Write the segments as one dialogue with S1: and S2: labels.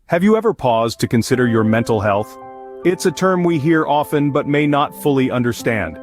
S1: Have you ever paused to consider your mental health? It's a term we hear often but may not fully understand.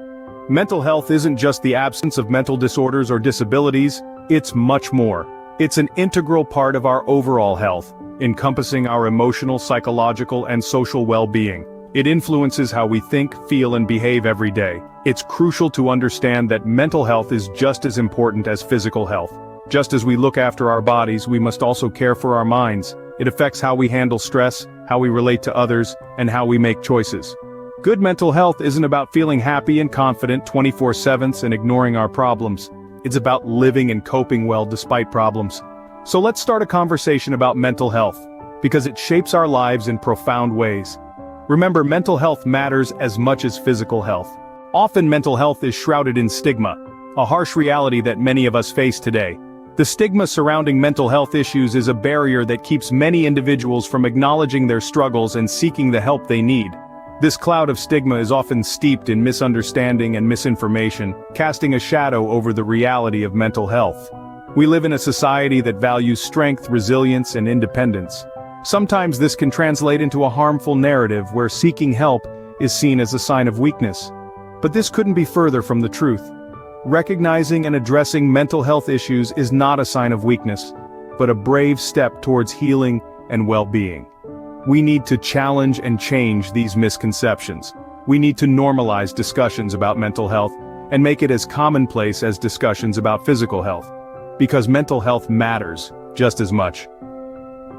S1: Mental health isn't just the absence of mental disorders or disabilities, it's much more. It's an integral part of our overall health, encompassing our emotional, psychological, and social well-being. It influences how we think, feel, and behave every day. It's crucial to understand that mental health is just as important as physical health. Just as we look after our bodies, we must also care for our minds. It affects how we handle stress, how we relate to others, and how we make choices. Good mental health isn't about feeling happy and confident 24/7 and ignoring our problems. It's about living and coping well despite problems. So let's start a conversation about mental health, because it shapes our lives in profound ways. Remember, mental health matters as much as physical health. Often mental health is shrouded in stigma, a harsh reality that many of us face today. The stigma surrounding mental health issues is a barrier that keeps many individuals from acknowledging their struggles and seeking the help they need. This cloud of stigma is often steeped in misunderstanding and misinformation, casting a shadow over the reality of mental health. We live in a society that values strength, resilience, and independence. Sometimes this can translate into a harmful narrative where seeking help is seen as a sign of weakness. But this couldn't be further from the truth. Recognizing and addressing mental health issues is not a sign of weakness, but a brave step towards healing and well-being. We need to challenge and change these misconceptions. We need to normalize discussions about mental health and make it as commonplace as discussions about physical health. Because mental health matters just as much.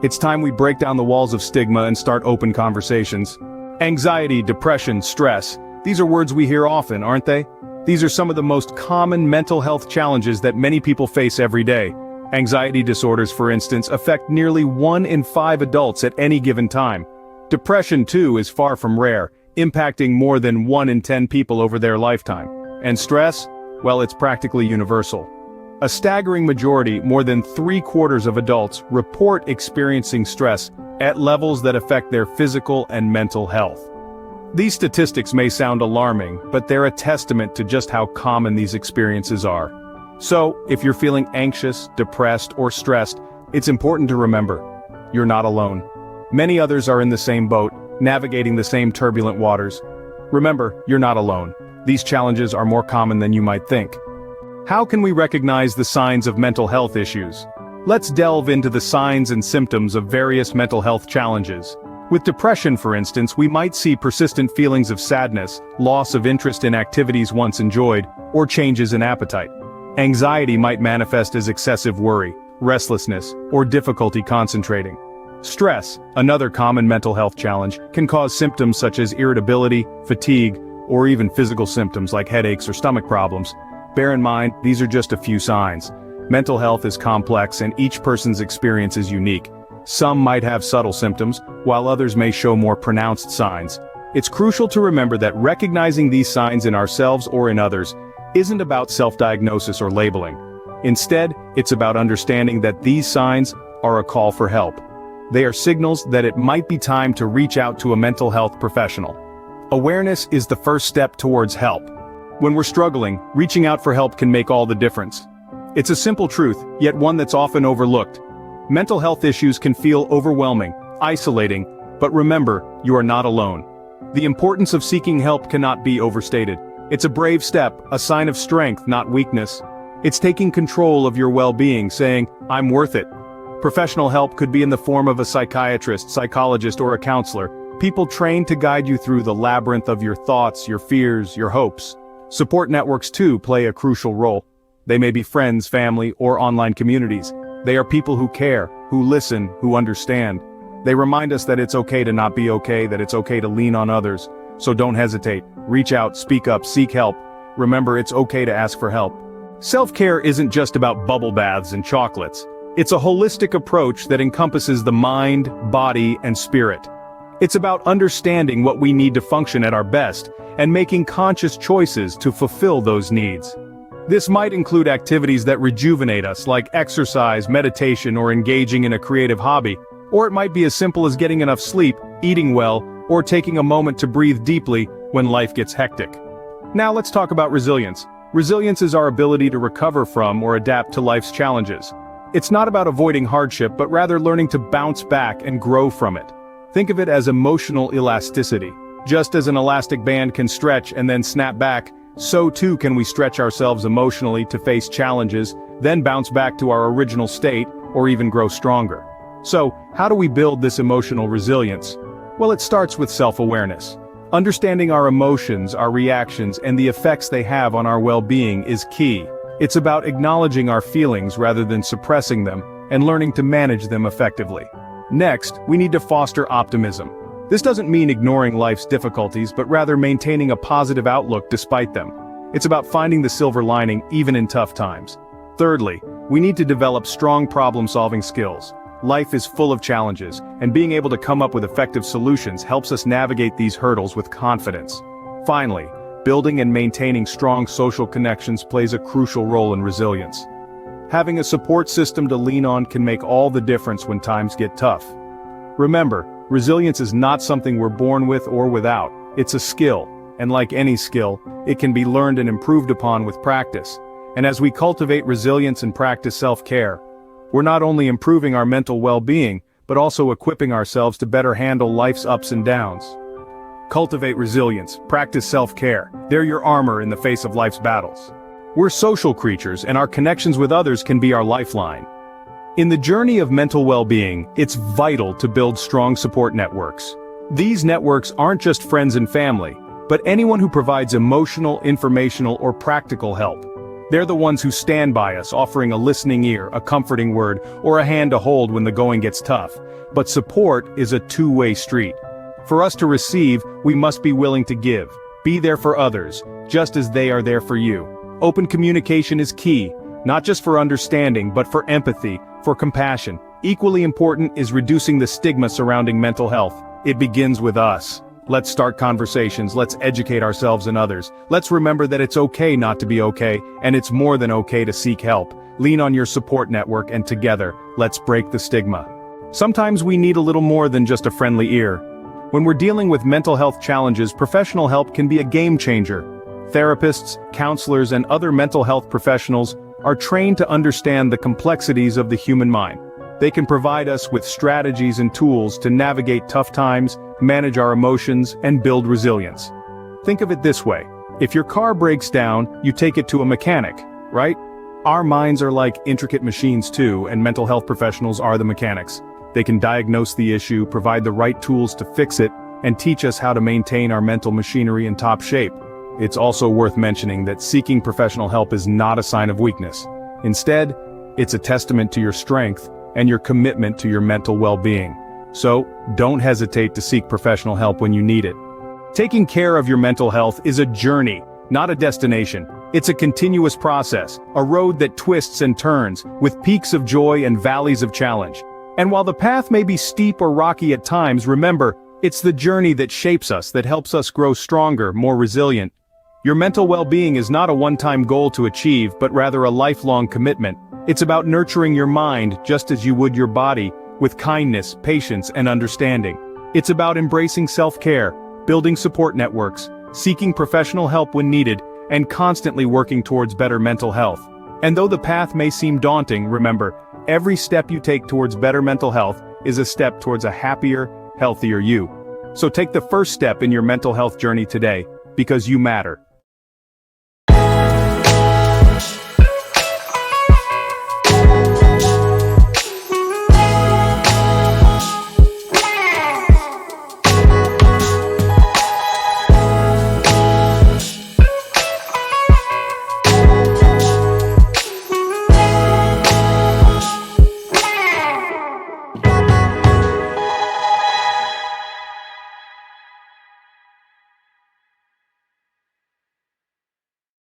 S1: It's time we break down the walls of stigma and start open conversations. Anxiety, depression, stress. These are words we hear often, aren't they? These are some of the most common mental health challenges that many people face every day. Anxiety disorders, for instance, affect nearly 1 in 5 adults at any given time. Depression, too, is far from rare, impacting more than 1 in 10 people over their lifetime. And stress? Well, it's practically universal. A staggering majority, more than 3/4 of adults, report experiencing stress at levels that affect their physical and mental health. These statistics may sound alarming, but they're a testament to just how common these experiences are. So, if you're feeling anxious, depressed, or stressed, it's important to remember, you're not alone. Many others are in the same boat, navigating the same turbulent waters. Remember, you're not alone. These challenges are more common than you might think. How can we recognize the signs of mental health issues? Let's delve into the signs and symptoms of various mental health challenges. With depression, for instance, we might see persistent feelings of sadness, loss of interest in activities once enjoyed, or changes in appetite. Anxiety might manifest as excessive worry, restlessness, or difficulty concentrating. Stress, another common mental health challenge, can cause symptoms such as irritability, fatigue, or even physical symptoms like headaches or stomach problems. Bear in mind, these are just a few signs. Mental health is complex and each person's experience is unique. Some might have subtle symptoms, while others may show more pronounced signs. It's crucial to remember that recognizing these signs in ourselves or in others isn't about self-diagnosis or labeling. Instead, it's about understanding that these signs are a call for help. They are signals that it might be time to reach out to a mental health professional. Awareness is the first step towards help. When we're struggling, reaching out for help can make all the difference. It's a simple truth, yet one that's often overlooked. Mental health issues can feel overwhelming, isolating, but remember, you are not alone. The importance of seeking help cannot be overstated. It's a brave step, a sign of strength, not weakness. It's taking control of your well-being, saying, "I'm worth it." Professional help could be in the form of a psychiatrist, psychologist, or a counselor, people trained to guide you through the labyrinth of your thoughts, your fears, your hopes. Support networks, too, play a crucial role. They may be friends, family, or online communities. They are people who care, who listen, who understand. They remind us that it's okay to not be okay, that it's okay to lean on others. So don't hesitate. Reach out, speak up, seek help. Remember, it's okay to ask for help. Self-care isn't just about bubble baths and chocolates. It's a holistic approach that encompasses the mind, body, and spirit. It's about understanding what we need to function at our best, and making conscious choices to fulfill those needs. This might include activities that rejuvenate us, like exercise, meditation, or engaging in a creative hobby. Or it might be as simple as getting enough sleep, eating well, or taking a moment to breathe deeply when life gets hectic. Now let's talk about resilience. Resilience is our ability to recover from or adapt to life's challenges. It's not about avoiding hardship but rather learning to bounce back and grow from it. Think of it as emotional elasticity. Just as an elastic band can stretch and then snap back, so too can we stretch ourselves emotionally to face challenges, then bounce back to our original state, or even grow stronger. So, how do we build this emotional resilience? Well, it starts with self-awareness. Understanding our emotions, our reactions, and the effects they have on our well-being is key. It's about acknowledging our feelings rather than suppressing them, and learning to manage them effectively. Next, we need to foster optimism. This doesn't mean ignoring life's difficulties, but rather maintaining a positive outlook despite them. It's about finding the silver lining even in tough times. Thirdly, we need to develop strong problem-solving skills. Life is full of challenges, and being able to come up with effective solutions helps us navigate these hurdles with confidence. Finally, building and maintaining strong social connections plays a crucial role in resilience. Having a support system to lean on can make all the difference when times get tough. Remember, resilience is not something we're born with or without. It's a skill, and like any skill, it can be learned and improved upon with practice. And as we cultivate resilience and practice self-care, we're not only improving our mental well-being, but also equipping ourselves to better handle life's ups and downs. Cultivate resilience, practice self-care. They're your armor in the face of life's battles. We're social creatures, and our connections with others can be our lifeline. In the journey of mental well-being, it's vital to build strong support networks. These networks aren't just friends and family, but anyone who provides emotional, informational, or practical help. They're the ones who stand by us, offering a listening ear, a comforting word, or a hand to hold when the going gets tough. But support is a two-way street. For us to receive, we must be willing to give. Be there for others, just as they are there for you. Open communication is key, not just for understanding, but for empathy, for compassion. Equally important is reducing the stigma surrounding mental health. It begins with us. Let's start conversations, let's educate ourselves and others. Let's remember that it's okay not to be okay, and it's more than okay to seek help. Lean on your support network, and together, let's break the stigma. Sometimes we need a little more than just a friendly ear. When we're dealing with mental health challenges, professional help can be a game changer. Therapists, counselors, and other mental health professionals are trained to understand the complexities of the human mind. They can provide us with strategies and tools to navigate tough times, manage our emotions, and build resilience. Think of it this way. If your car breaks down, you take it to a mechanic, right? Our minds are like intricate machines too, and mental health professionals are the mechanics. They can diagnose the issue, provide the right tools to fix it, and teach us how to maintain our mental machinery in top shape. It's also worth mentioning that seeking professional help is not a sign of weakness. Instead, it's a testament to your strength and your commitment to your mental well-being. So, don't hesitate to seek professional help when you need it. Taking care of your mental health is a journey, not a destination. It's a continuous process, a road that twists and turns, with peaks of joy and valleys of challenge. And while the path may be steep or rocky at times, remember, it's the journey that shapes us, that helps us grow stronger, more resilient. Your mental well-being is not a one-time goal to achieve, but rather a lifelong commitment. It's about nurturing your mind just as you would your body, with kindness, patience, and understanding. It's about embracing self-care, building support networks, seeking professional help when needed, and constantly working towards better mental health. And though the path may seem daunting, remember, every step you take towards better mental health is a step towards a happier, healthier you. So take the first step in your mental health journey today, because you matter.